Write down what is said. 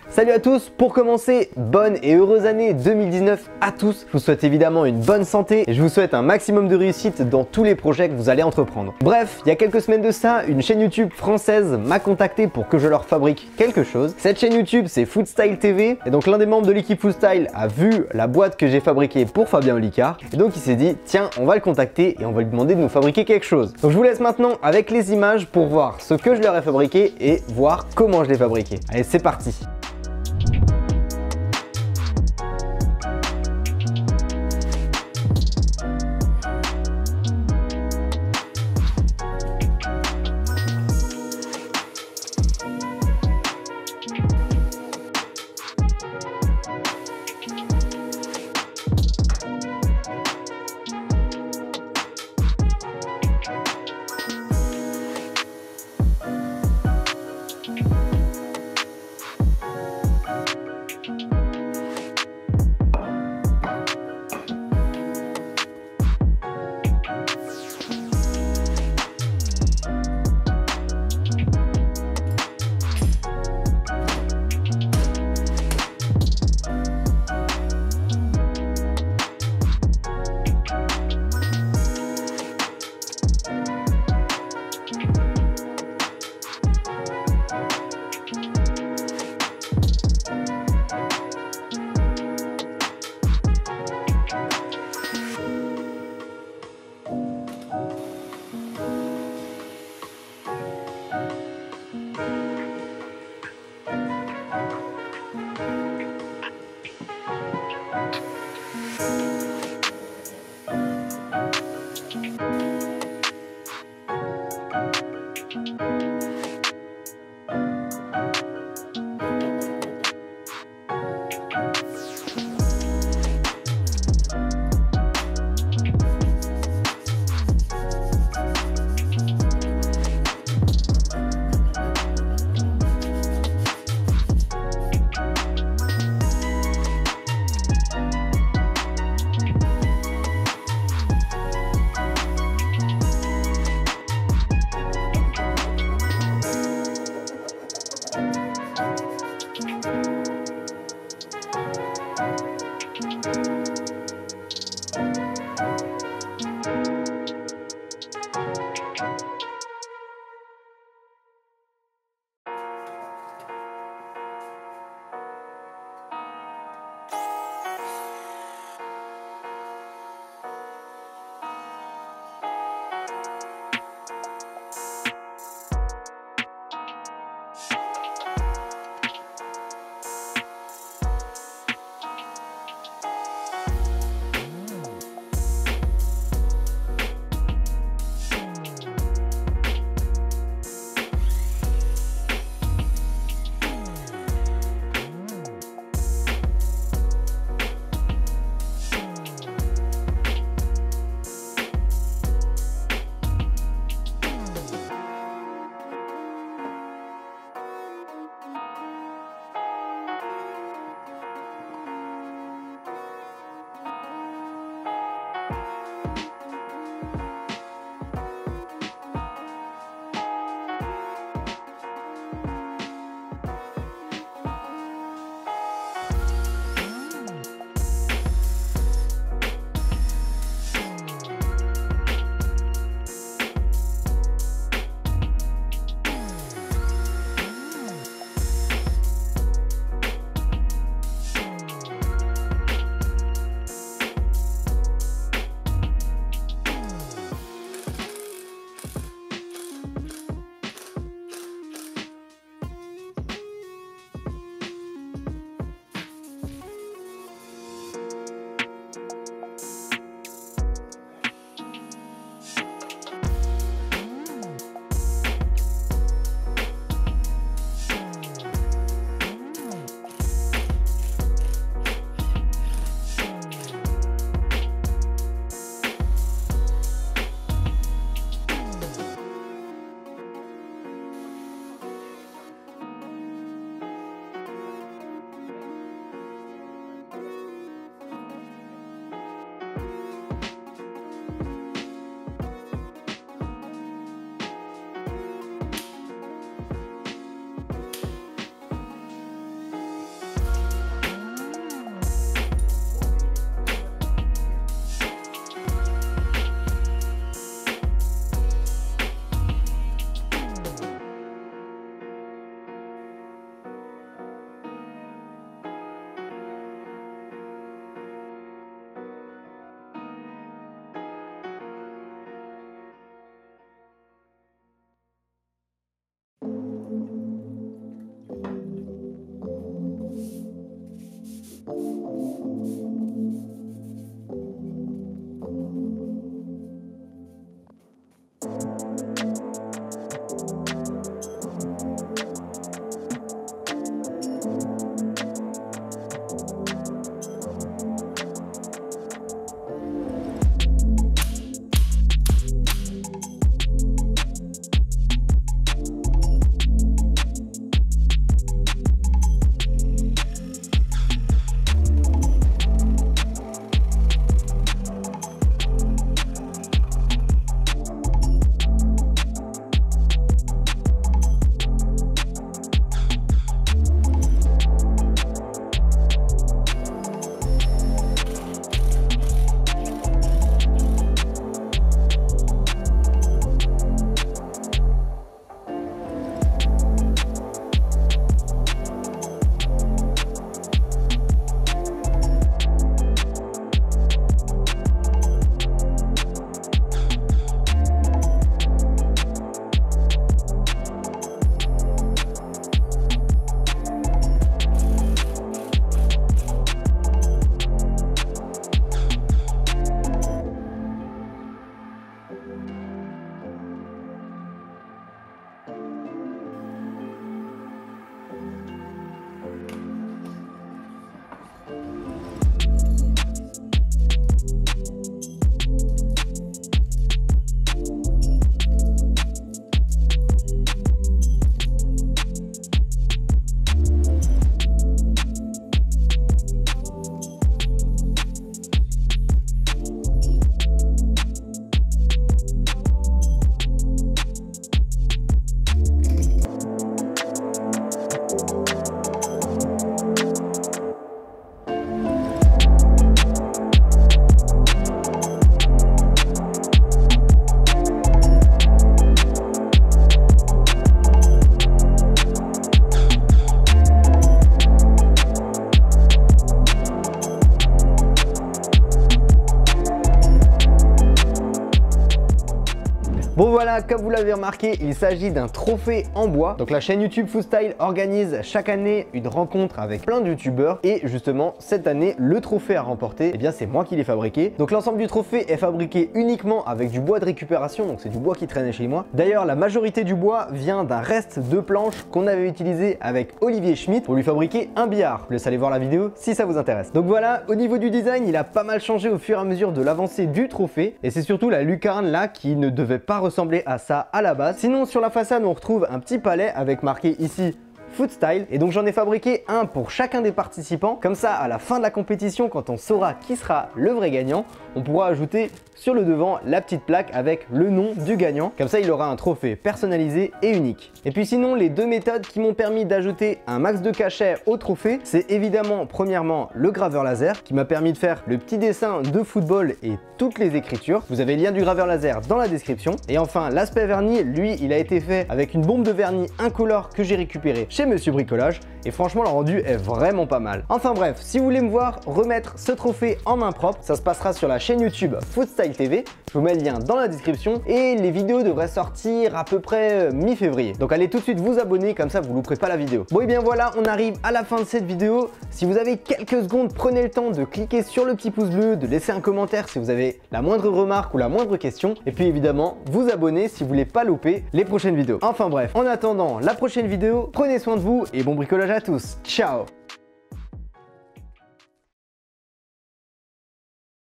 Salut à tous, pour commencer, bonne et heureuse année 2019 à tous. Je vous souhaite évidemment une bonne santé et je vous souhaite un maximum de réussite dans tous les projets que vous allez entreprendre. Bref, il y a quelques semaines de ça, une chaîne YouTube française m'a contacté pour que je leur fabrique quelque chose. Cette chaîne YouTube, c'est Foodstyle TV et donc l'un des membres de l'équipe Foodstyle a vu la boîte que j'ai fabriquée pour Fabien Olicard et donc il s'est dit tiens, on va le contacter et on va lui demander de nous fabriquer quelque chose. Donc je vous laisse maintenant avec les images pour voir ce que je leur ai fabriqué et voir comment je l'ai fabriqué. Allez, c'est parti. voilà, comme vous l'avez remarqué, il s'agit d'un trophée en bois. Donc la chaîne YouTube Foodstyle organise chaque année une rencontre avec plein de youtubeurs et justement cette année le trophée à remporter, eh bien c'est moi qui l'ai fabriqué. Donc l'ensemble du trophée est fabriqué uniquement avec du bois de récupération, donc c'est du bois qui traînait chez moi. D'ailleurs la majorité du bois vient d'un reste de planche qu'on avait utilisé avec Olivier Schmitt pour lui fabriquer un billard. Je vous laisse aller voir la vidéo si ça vous intéresse. Donc voilà, au niveau du design, il a pas mal changé au fur et à mesure de l'avancée du trophée et c'est surtout la lucarne là qui ne devait pas ressembler à ça à la base. Sinon sur la façade on retrouve un petit palais avec marqué ici Foodstyle et donc j'en ai fabriqué un pour chacun des participants. Comme ça à la fin de la compétition, quand on saura qui sera le vrai gagnant, on pourra ajouter sur le devant la petite plaque avec le nom du gagnant. Comme ça il aura un trophée personnalisé et unique. Et puis sinon les deux méthodes qui m'ont permis d'ajouter un max de cachet au trophée, c'est évidemment premièrement le graveur laser qui m'a permis de faire le petit dessin de football et toutes les écritures. Vous avez le lien du graveur laser dans la description. Et enfin l'aspect vernis, lui il a été fait avec une bombe de vernis incolore que j'ai récupéré chez Monsieur Bricolage et franchement le rendu est vraiment pas mal. Enfin bref, si vous voulez me voir remettre ce trophée en main propre, ça se passera sur la chaîne YouTube Foodstyle TV. Je vous mets le lien dans la description et les vidéos devraient sortir à peu près mi-février. Donc allez tout de suite vous abonner, comme ça vous louperez pas la vidéo. Bon et bien voilà, on arrive à la fin de cette vidéo. Si vous avez quelques secondes, prenez le temps de cliquer sur le petit pouce bleu, de laisser un commentaire si vous avez la moindre remarque ou la moindre question. Et puis évidemment, vous abonner si vous voulez pas louper les prochaines vidéos. Enfin bref, en attendant la prochaine vidéo, prenez soin de vous et bon bricolage à tous. Ciao!